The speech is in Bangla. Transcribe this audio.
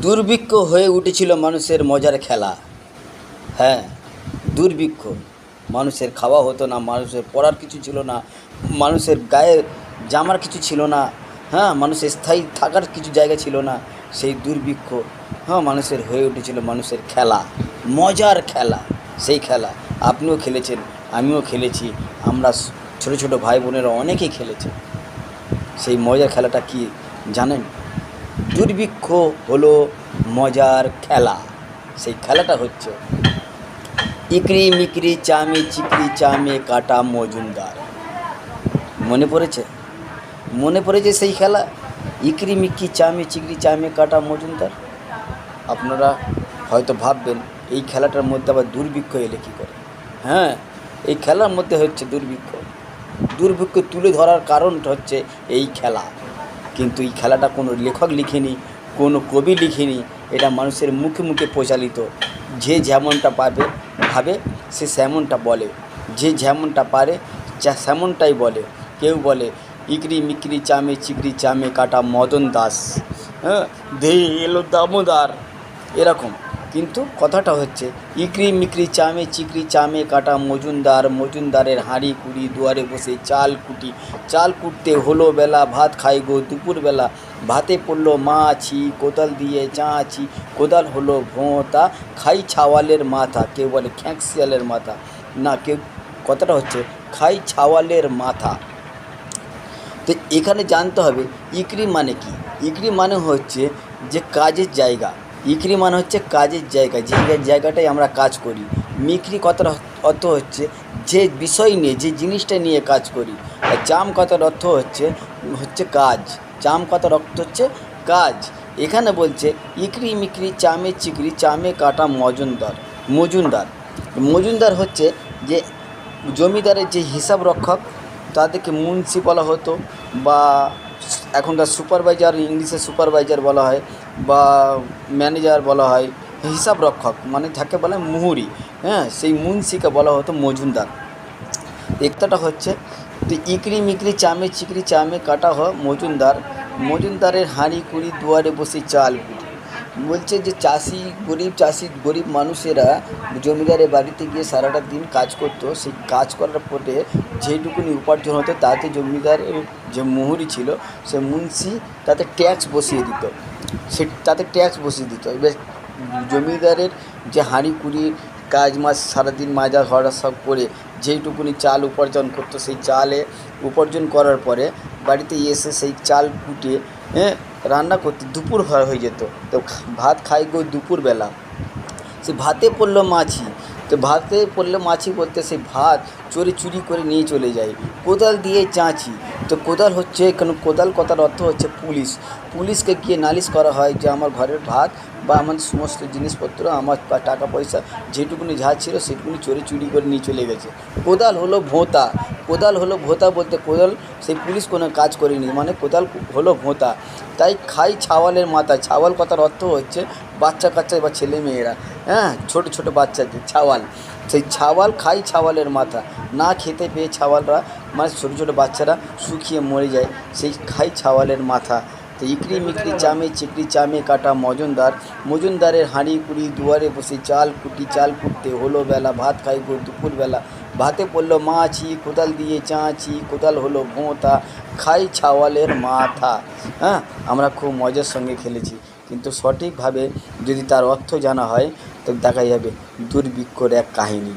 দুর্ভিক্ষ হয়ে উঠেছিল মানুষের মজার খেলা। হ্যাঁ, দুর্ভিক্ষ। মানুষের খাওয়া হতো না, মানুষের পরার কিছু ছিল না, মানুষের গায়ে জামার কিছু ছিল না। হ্যাঁ, মানুষের স্থায়ী থাকার কিছু জায়গা ছিল না। সেই দুর্ভিক্ষ মানুষের হয়ে উঠেছিল মানুষের খেলা, মজার খেলা। সেই খেলা আপনিও খেলেছেন, আমিও খেলেছি, আমরা ছোটো ছোটো ভাই বোনেরা অনেকেই খেলেছে। সেই মজার খেলাটা কি জানেন? দুর্ভিক্ষ হলো মজার খেলা। সেই খেলাটা হচ্ছে ইকরি মিকরি চামে চিকরি চামে কাটা মজুমদার। মনে পড়েছে? মনে পড়েছে সেই খেলা, ইকরি মিকরি চামে চিকরি চামে কাটা মজুমদার। আপনারা হয়তো ভাববেন এই খেলাটার মধ্যে আবার দুর্ভিক্ষ এলে কী করে। হ্যাঁ, এই খেলার মধ্যে হচ্ছে দুর্ভিক্ষ। দুর্ভিক্ষ তুলে ধরার কারণটা হচ্ছে এই খেলা। কিন্তু এই খেলাটা কোনো লেখক লিখেনি, কোনো কবি লিখেনি, এটা মানুষের মুখে মুখে প্রচালিত। যে যেমনটা ভাবে সে সেমনটা বলে, যে যেমনটা পারে সেমনটাই বলে। কেউ বলে ইকরি মিকরি চামে চিকরি চামে কাটা মদন দাস, হ্যাঁ, দে এলো দামোদার, এরকম। কিন্তু কথাটা হচ্ছে ইকরি মিকরি চামে চিকরি চামে কাটা মজুমদার। মজুমদারের হাঁড়ি কুড়ি দুয়ারে বসে চাল কুটি। চাল কুটতে হলো বেলা, ভাত খাই গো দুপুরবেলা। ভাতে পড়লো মাছি, কোদাল দিয়ে চাঁচি। কোদাল হলো ভোঁতা, খাই ছাওয়ালের মাথা। কেউ বলে খ্যাঁকশিয়ালের মাথা, না, কেউ কথাটা হচ্ছে খাই ছাওয়ালের মাথা। তো এখানে জানতে হবে ইকরি মানে কি। ইকরি মানে হচ্ছে যে কাজের জায়গা। ইকরি মানে হচ্ছে কাজের জায়গা, যে জায়গাটায় আমরা কাজ করি। মিকরি কথার অর্থ হচ্ছে যে বিষয় নিয়ে, যে জিনিসটা নিয়ে কাজ করি। আর চাম কথার অর্থ হচ্ছে কাজ। চাম কথার অর্থ হচ্ছে কাজ। এখানে বলছে ইকরি মিকরি চামে চিকরি চামে কাটা মজুমদার। মজুমদার মজুমদার হচ্ছে যে জমিদারের যে হিসাব রক্ষক, তাদেরকে মুন্সি বলা হতো, বা এখনকার সুপারভাইজার, ইংলিশে সুপারভাইজার বলা হয়, বা ম্যানেজার বলা হয়। হিসাব রক্ষক মানে যাকে বলে মুহুরি, হ্যাঁ, সেই মুন্সিকে বলা হতো মজুমদার। একটাটা হচ্ছে তো ইকরি মিকরি চামে চিকরি চামে কাটা হয় মজুমদার। মজুমদারের হাঁড়ি কুড়ি দুয়ারে বসে চাল কুটি। বলছে যে গরিব মানুষেরা জমিদারের বাড়িতে গিয়ে সারাটা দিন কাজ করতো। সেই কাজ করার পরে যেটুকুনি উপার্জন হতো তাতে জমিদারের যে মুহুরি ছিল, সে মুন্সি তাতে ট্যাক্স বসিয়ে দিত। এবার জমিদারের যে হাঁড়ি কুড়ির কাজ সারাদিন মাজা ঘরা সব করে যেইটুকুনি চাল উপার্জন করতো, সেই চালে উপার্জন করার পরে বাড়িতে এসে সেই চাল কুটে রান্না করতে দুপুর হয়ে যেত। তো ভাত খাই গো দুপুরবেলা। সে ভাতে পড়লো মাছি। তো ভাতে পড়লো মাছি বলতে সেই ভাত চুরি করে নিয়ে চলে যায়। কোদাল দিয়ে চাঁচি। তো কোদাল হচ্ছে এখানে, কোদাল কথার অর্থ হচ্ছে পুলিশ। পুলিশকে গিয়ে নালিশ করা হয় যে আমার ঘরের ভাত বা আমার সমস্ত জিনিসপত্র, আমার টাকা পয়সা যেটুকুনি যা ছিল সেটুকুনি চুরি করে নিয়ে চলে গেছে। কোদাল হলো ভোঁতা। কোদাল হলো ভোঁতা বলতে কোদাল সেই পুলিশ কোনো কাজ করেনি, মানে কোদাল হলো ভোঁতা। তাই খাই ছাওয়ালের মাথা। ছাওয়াল কথার অর্থ হচ্ছে বাচ্চা কাচ্চা বা ছেলে মেয়েরা, হ্যাঁ, ছোটো বাচ্চাদের ছাওয়াল। সেই ছাওয়াল খাই ছাওয়ালের মাথা। না খেতে পেয়ে ছাওয়ালরা, মানে ছোটো বাচ্চারা শুকিয়ে মরে যায়, সেই খাই ছাওয়ালের মাথা। তো ইকরি মিকরি চামে চিকরি চামে কাটা মজুমদার। মজুমদারের হাঁড়ি কুড়ি দুয়ারে বসে চাল কুটি। চাল কুটতে হলো বেলা, ভাত খাই গো দুপুরবেলা। ভাতে পড়লো মাছি, কোদাল দিয়ে চাঁচি। কোদাল হলো ভোঁতা, খাই ছাওয়ালের মাথা। হ্যাঁ, আমরা খুব মজার সঙ্গে খেলেছি, কিন্তু সঠিকভাবে যদি তার অর্থ জানা হয় তো দেখা যাবে দুর্ভিক্ষর এক কাহিনী।